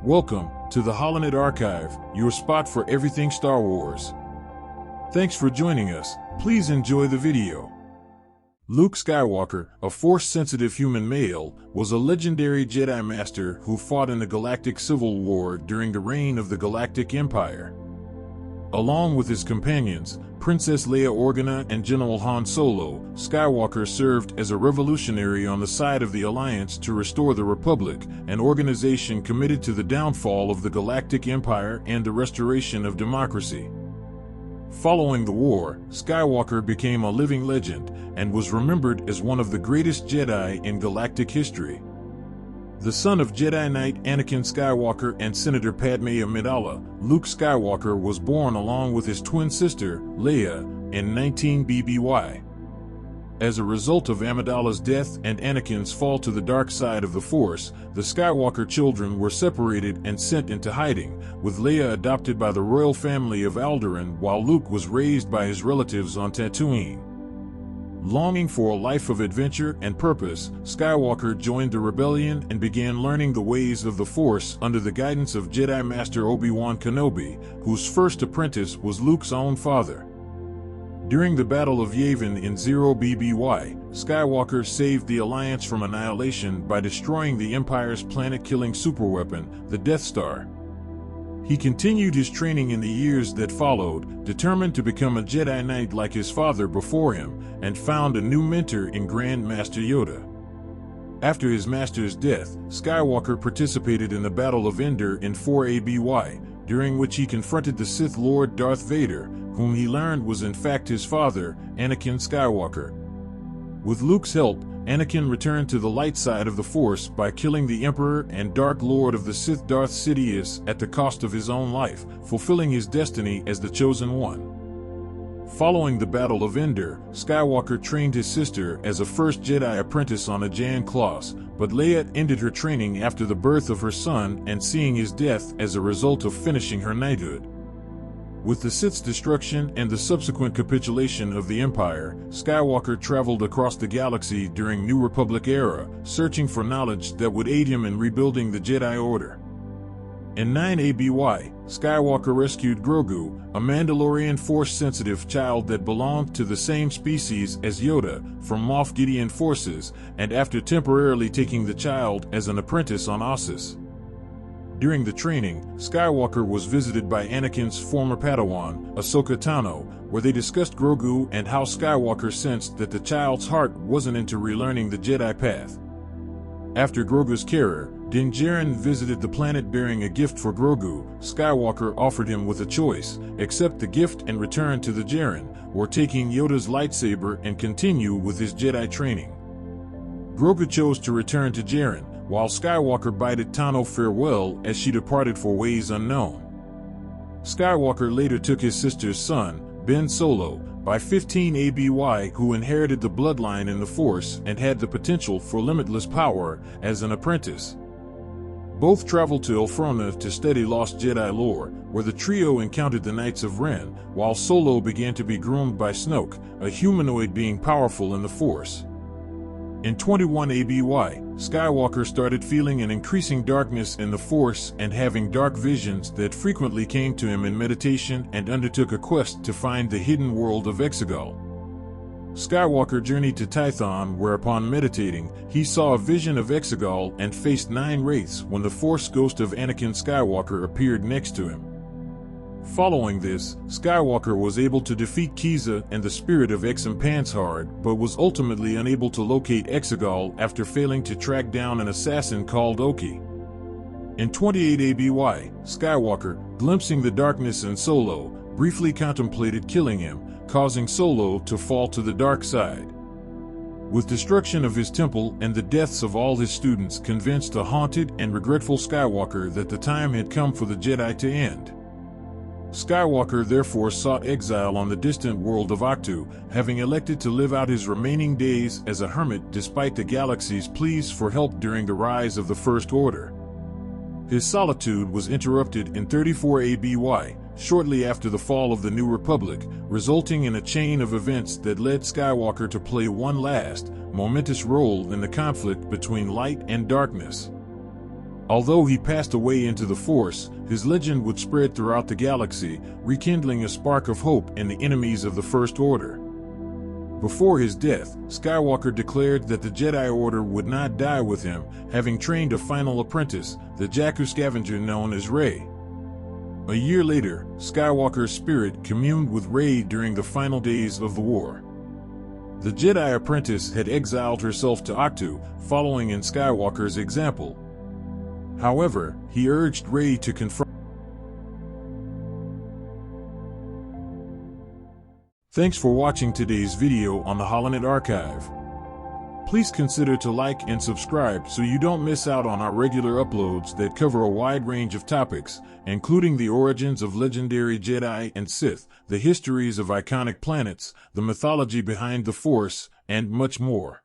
Welcome to the Holonet Archive, your spot for everything Star Wars. Thanks for joining us. Please enjoy the video. Luke Skywalker, a Force-sensitive human male, was a legendary Jedi Master who fought in the Galactic Civil War during the reign of the Galactic Empire. Along with his companions, Princess Leia Organa and General Han Solo, Skywalker served as a revolutionary on the side of the Alliance to restore the Republic, an organization committed to the downfall of the Galactic Empire and the restoration of democracy. Following the war, Skywalker became a living legend and was remembered as one of the greatest Jedi in galactic history. The son of Jedi Knight Anakin Skywalker and Senator Padme Amidala, Luke Skywalker was born along with his twin sister, Leia, in 19 BBY. As a result of Amidala's death and Anakin's fall to the dark side of the Force, the Skywalker children were separated and sent into hiding, with Leia adopted by the royal family of Alderaan while Luke was raised by his relatives on Tatooine. Longing for a life of adventure and purpose, Skywalker joined the rebellion and began learning the ways of the Force under the guidance of Jedi Master Obi-Wan Kenobi, whose first apprentice was Luke's own father. During the Battle of Yavin in 0 BBY, Skywalker saved the Alliance from annihilation by destroying the Empire's planet-killing superweapon, the Death Star. He continued his training in the years that followed, determined to become a Jedi Knight like his father before him, and found a new mentor in Grand Master Yoda. After his master's death, Skywalker participated in the Battle of Endor in 4 ABY, during which he confronted the Sith Lord Darth Vader, whom he learned was in fact his father, Anakin Skywalker. With Luke's help, Anakin returned to the light side of the Force by killing the Emperor and Dark Lord of the Sith Darth Sidious at the cost of his own life, fulfilling his destiny as the Chosen One. Following the Battle of Endor, Skywalker trained his sister as a first Jedi apprentice on a Jan Kloss, but Leia ended her training after the birth of her son and seeing his death as a result of finishing her knighthood. With the Sith's destruction and the subsequent capitulation of the Empire, Skywalker traveled across the galaxy during New Republic era, searching for knowledge that would aid him in rebuilding the Jedi Order. In 9 ABY, Skywalker rescued Grogu, a Mandalorian Force-sensitive child that belonged to the same species as Yoda, from Moff Gideon forces, and after temporarily taking the child as an apprentice on Ossus. During the training, Skywalker was visited by Anakin's former Padawan, Ahsoka Tano, where they discussed Grogu and how Skywalker sensed that the child's heart wasn't into relearning the Jedi path. After Grogu's carer, Din Djarin visited the planet bearing a gift for Grogu. Skywalker offered him with a choice: accept the gift and return to the Djarin, or taking Yoda's lightsaber and continue with his Jedi training. Grogu chose to return to Djarin, while Skywalker bade Tano farewell as she departed for ways unknown. Skywalker later took his sister's son, Ben Solo, by 15 ABY, who inherited the bloodline in the Force and had the potential for limitless power, as an apprentice. Both traveled to Elphrona to study lost Jedi lore, where the trio encountered the Knights of Ren, while Solo began to be groomed by Snoke, a humanoid being powerful in the Force. In 21 ABY, Skywalker started feeling an increasing darkness in the Force and having dark visions that frequently came to him in meditation, and undertook a quest to find the hidden world of Exegol. Skywalker journeyed to Tython, where upon meditating, he saw a vision of Exegol and faced 9 wraiths when the Force ghost of Anakin Skywalker appeared next to him. Following this, Skywalker was able to defeat Kiza and the spirit of Exum Panshard, but was ultimately unable to locate Exegol after failing to track down an assassin called Oki. In 28 ABY, Skywalker, glimpsing the darkness in Solo, briefly contemplated killing him, causing Solo to fall to the dark side. With destruction of his temple and the deaths of all his students convinced a haunted and regretful Skywalker that the time had come for the Jedi to end. Skywalker therefore sought exile on the distant world of Ahch-To, having elected to live out his remaining days as a hermit despite the galaxy's pleas for help during the rise of the First Order. His solitude was interrupted in 34 ABY, shortly after the fall of the New Republic, resulting in a chain of events that led Skywalker to play one last, momentous role in the conflict between light and darkness. Although he passed away into the Force, his legend would spread throughout the galaxy, rekindling a spark of hope in the enemies of the First Order. Before his death, Skywalker declared that the Jedi Order would not die with him, having trained a final apprentice, the Jakku scavenger known as Rey. A year later, Skywalker's spirit communed with Rey during the final days of the war. The Jedi apprentice had exiled herself to Ahch-To, following in Skywalker's example. However, he urged Rey to confront. Thanks for watching today's video on the Holonet archive. Please consider to like and subscribe so you don't miss out on our regular uploads that cover a wide range of topics, including the origins of legendary Jedi and Sith, the histories of iconic planets, the mythology behind the Force, and much more.